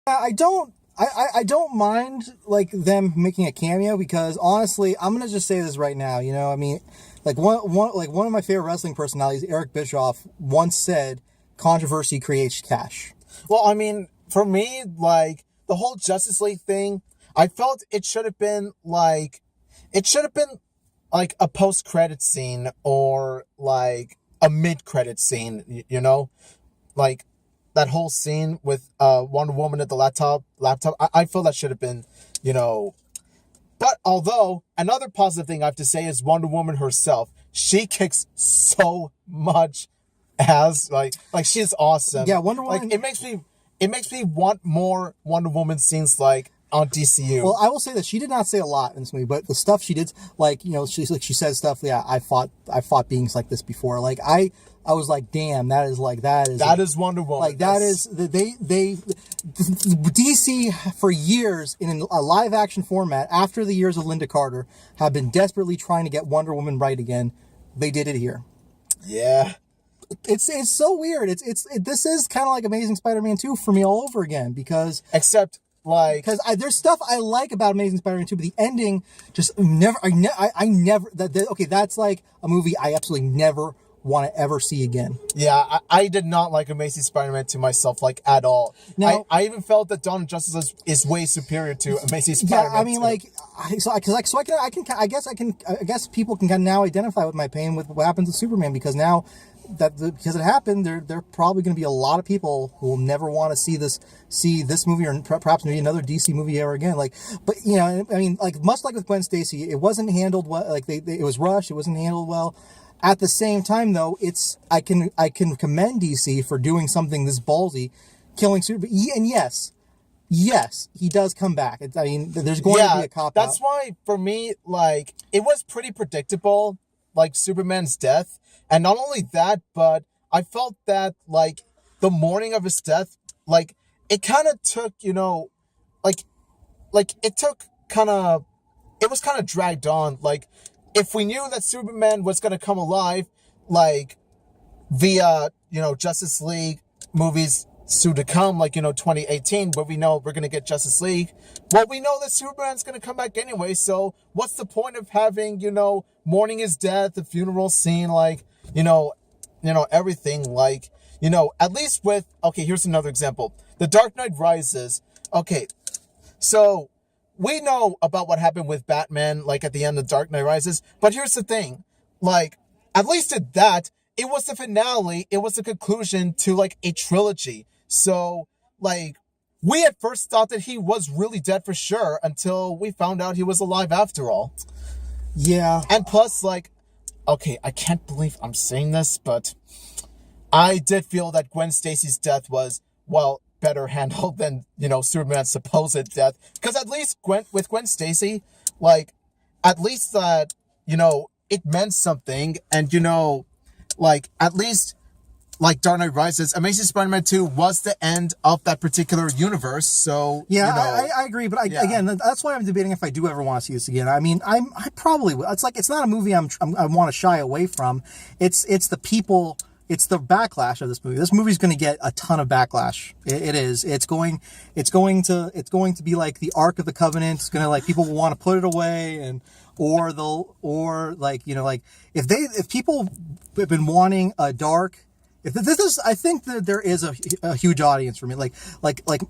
I don't mind like them making a cameo because honestly, I'm gonna just say this right now. You know, I mean, like one of my favorite wrestling personalities, Eric Bischoff, once said, "Controversy creates cash." Well, I mean, for me, like the whole Justice League thing, I felt it should have been like a post-credit scene or like a mid-credit scene. You know, like. That whole scene with Wonder Woman at the laptop, I feel that should have been, you know. But although, another positive thing I have to say is Wonder Woman herself. She kicks so much ass. Like she's awesome. Yeah, Wonder Woman. Like, it makes me want more Wonder Woman scenes like on DCU. Well, I will say that she did not say a lot in this movie, but the stuff she did, like, you know, she says stuff. Yeah, I fought beings like this before. Like I was like, damn, that is Wonder Woman. Like that is they DC for years in a live action format after the years of Linda Carter have been desperately trying to get Wonder Woman right again. They did it here. Yeah. It's so weird. This is kind of like Amazing Spider-Man 2 for me all over again because there's stuff I like about Amazing Spider-Man 2, but the ending just that's like a movie I absolutely never want to ever see again. Yeah, I did not like Amazing Spider-Man 2 myself, like, at all. Now, I even felt that Dawn of Justice is way superior to Amazing Spider-Man 2. Yeah, I mean, like, I guess people can kind of now identify with my pain with what happens with Superman because now because it happened, there probably going to be a lot of people who will never want to see this movie or perhaps maybe another DC movie ever again. Like, but you know, I mean, like much like with Gwen Stacy, it wasn't handled well. Like it was rushed. It wasn't handled well. At the same time, though, I can commend DC for doing something this ballsy, killing Superman. And yes, he does come back. I mean, there's going to be a cop-out. That's why, for me, like, it was pretty predictable, like, Superman's death. And not only that, but I felt that, like, the morning of his death, like, it kind of took, you know, like, it was kind of dragged on, like, if we knew that Superman was going to come alive, like, via, you know, Justice League movies soon to come, like, you know, 2018, where we know we're going to get Justice League, well, we know that Superman's going to come back anyway, so what's the point of having, you know, mourning his death, the funeral scene, like, you know, everything, like, you know, at least with, okay, here's another example. The Dark Knight Rises, okay, so we know about what happened with Batman, like, at the end of Dark Knight Rises, but here's the thing, like, at least at that, it was the finale, it was the conclusion to, like, a trilogy, so, like, we at first thought that he was really dead for sure, until we found out he was alive after all. Yeah. And plus, like, okay, I can't believe I'm saying this, but I did feel that Gwen Stacy's death was, well, better handled than, you know, Superman's supposed death. Because at least with Gwen Stacy, like, at least that, you know, it meant something. And, you know, like, at least, like, Dark Knight Rises, Amazing Spider-Man 2 was the end of that particular universe. So, yeah, you know, I agree. But again, that's why I'm debating if I do ever want to see this again. I mean, I probably will. It's like, it's not a movie I want to shy away from. It's the people. It's the backlash of this movie. This movie's going to get a ton of backlash. It is. It's going to be like the Ark of the Covenant. It's going to, like, people will want to put it away or like, you know, like if people have been wanting a dark, I think that there is a huge audience for me. Like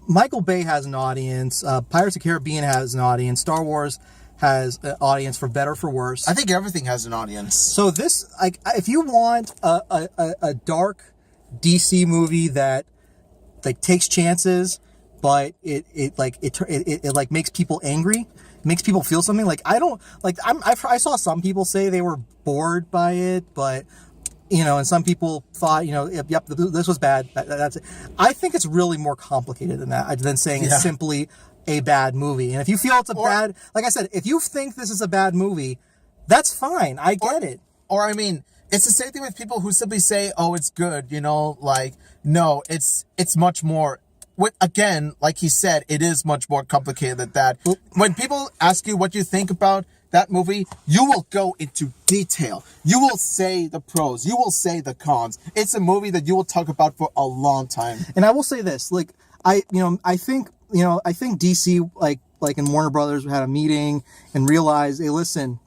Michael Bay has an audience. Pirates of the Caribbean has an audience. Star Wars has an audience, for better or for worse. I think everything has an audience. So this, like, if you want a dark DC movie that, like, takes chances, but it makes people angry, makes people feel something. Like, I saw some people say they were bored by it, but, you know, and some people thought, you know, yep, this was bad. That's it. I think it's really more complicated than that, than saying it's simply a bad movie. And if you feel it's bad, like I said, if you think this is a bad movie, that's fine. I get it. Or, I mean, it's the same thing with people who simply say, oh, it's good, you know, like, no, it's much more. Again, like he said, it is much more complicated than that. When people ask you what you think about that movie, you will go into detail. You will say the pros. You will say the cons. It's a movie that you will talk about for a long time. And I will say this, like, I think I think DC like in Warner Brothers had a meeting and realized, hey, listen,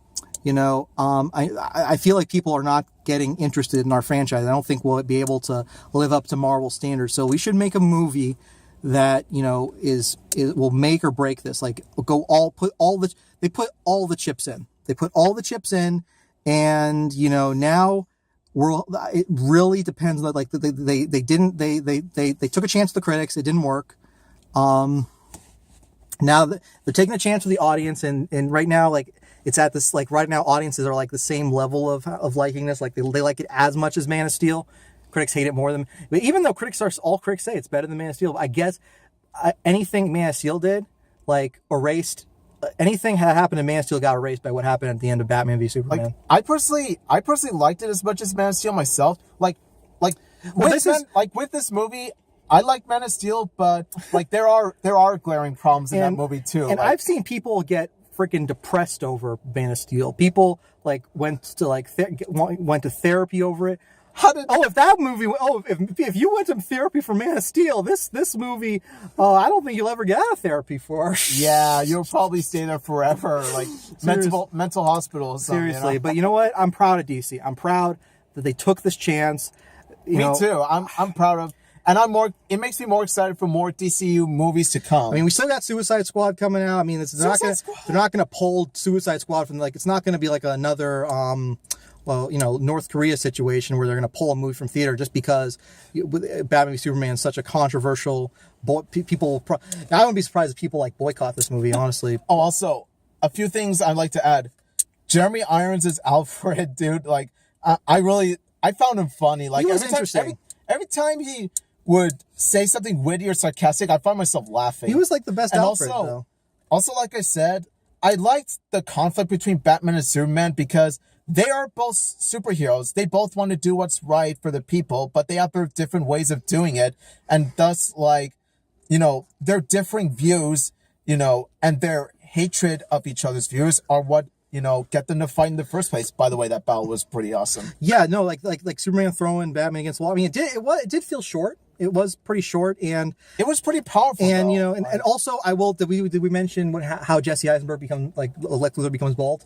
I feel like people are not getting interested in our franchise. I don't think we'll be able to live up to Marvel standards. So we should make a movie that is will make or break this. Like they put all the chips in. They put all the chips in, and now it really depends. Like they took a chance with the critics. It didn't work. Now they're taking a chance with the audience, and right now, like, it's at this, like, right now audiences are like the same level of liking this. Like they like it as much as Man of Steel. Critics hate it more than, but even though all critics say it's better than Man of Steel, I guess anything Man of Steel did, like, erased anything that happened in Man of Steel got erased by what happened at the end of Batman v Superman. Like, I personally liked it as much as Man of Steel myself. With this movie, I like Man of Steel, but like there are glaring problems in that movie too. And I've seen people get freaking depressed over Man of Steel. People like went to therapy over it. If you went to therapy for Man of Steel, this movie, I don't think you'll ever get out of therapy for. Yeah, you'll probably stay there forever, like mental hospitals. Seriously, but you know what? I'm proud of DC. I'm proud that they took this chance. Me too. I'm proud of. And it makes me more excited for more DCU movies to come. I mean, we still got Suicide Squad coming out. I mean, they're not gonna pull Suicide Squad from, like, it's not gonna be like another North Korea situation where they're gonna pull a movie from theater just because Batman v Superman is such a controversial. People, I wouldn't be surprised if people like boycott this movie. Honestly. Oh, also a few things I'd like to add. Jeremy Irons is Alfred, dude. Like, I found him funny. Like, he was interesting. Every time he would say something witty or sarcastic, I find myself laughing. He was like the best Alfred, though. Also, like I said, I liked the conflict between Batman and Superman because they are both superheroes. They both want to do what's right for the people, but they have their different ways of doing it. And thus, like, their differing views, and their hatred of each other's views are what, get them to fight in the first place. By the way, that battle was pretty awesome. Yeah, no, like Superman throwing Batman against the wall. I mean, it did feel short. It was pretty short, and it was pretty powerful. And and also, did we mention how Jesse Eisenberg Lex Luthor becomes bald?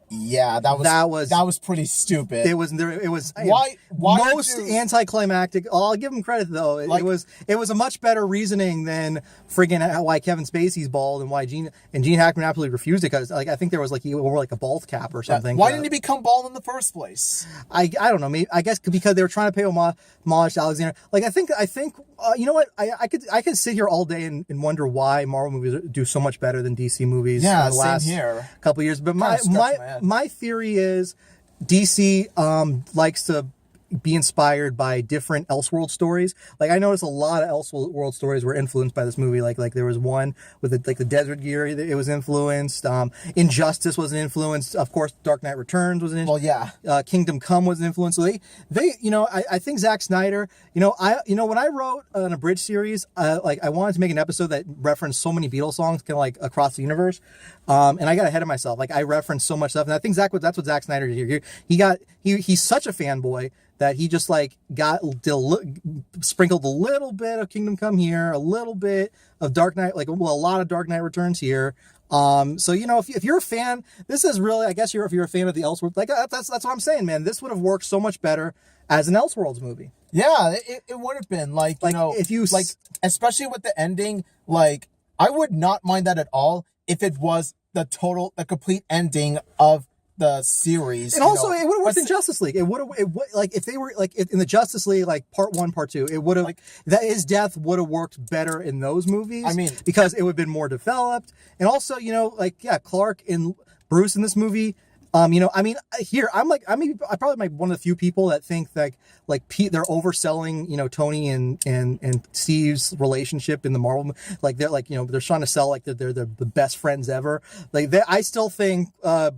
Yeah, that was pretty stupid. It was why most anticlimactic. I'll give him credit though. It was a much better reasoning than friggin' why Kevin Spacey's bald and why Gene Hackman absolutely refused it, because he think there was he wore a bald cap or something. Why didn't he become bald in the first place? I don't know. Maybe I guess because they were trying to pay homage to Alexander. I think you know what? I could sit here all day and wonder why Marvel movies do so much better than DC movies in the last couple of years. But my theory is DC likes to be inspired by different Elseworld stories. Like, I noticed a lot of Elseworld stories were influenced by this movie. Like there was one with the desert gear. It was influenced. Injustice was an influence. Of course, Dark Knight Returns was an influence. Well, yeah. Kingdom Come was an influence. So they I think Zack Snyder. When I wrote an abridged series, I wanted to make an episode that referenced so many Beatles songs, kind of across the universe. And I got ahead of myself. I referenced so much stuff, and I think that's what Zack Snyder did here. He's such a fanboy that he just sprinkled a little bit of Kingdom Come here, a little bit of Dark Knight, a lot of Dark Knight Returns here. So if you're a fan, this is really, I guess if you're a fan of the Elseworlds, that's what I'm saying, man. This would have worked so much better as an Elseworlds movie. Yeah, it would have been if you especially with the ending. I would not mind that at all if it was the complete ending of the series. And also, it would have worked in Justice League. It would have, if they were in the Justice League, part 1, part 2, it would have, his death would have worked better in those movies. I mean, because it would have been more developed. And also, Clark and Bruce in this movie. Here I'm probably one of the few people that think that they're overselling Tony and Steve's relationship in the Marvel, they're trying to sell they're the best friends ever. I still think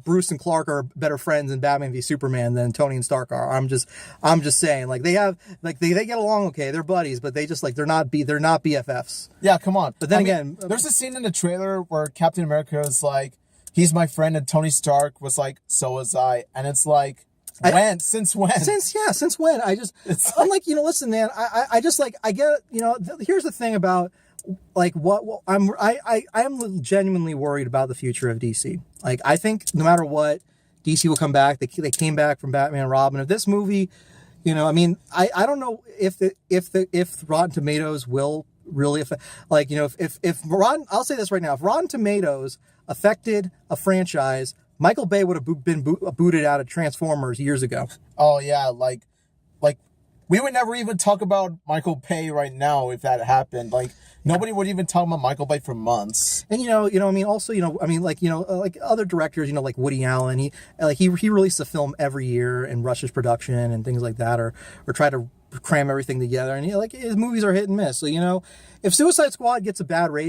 Bruce and Clark are better friends in Batman v Superman than Tony and Stark are. I'm just saying they get along okay, they're buddies, but they're not BFFs. Yeah, come on. But then again, there's a scene in the trailer where Captain America is he's my friend, and Tony Stark was so was I. And it's since when? Since when? I'm listen, man, I get, here's the thing about like what I am genuinely worried about the future of DC. Like, I think no matter what, DC will come back. They came back from Batman and Robin. If this movie, you know, I mean, I don't know if Rotten Tomatoes will really affect, like, you know, if Rotten, I'll say this right now, if Rotten Tomatoes affected a franchise, Michael Bay would have been booted out of Transformers years ago. Oh yeah, like we would never even talk about Michael Bay right now if that happened. Like nobody would even talk about Michael Bay for months. And I mean, also, I mean, like, like other directors, like Woody Allen, he releases a film every year and rushes production and things like that, or try to cram everything together. And like his movies are hit and miss. So, if Suicide Squad gets a bad rating,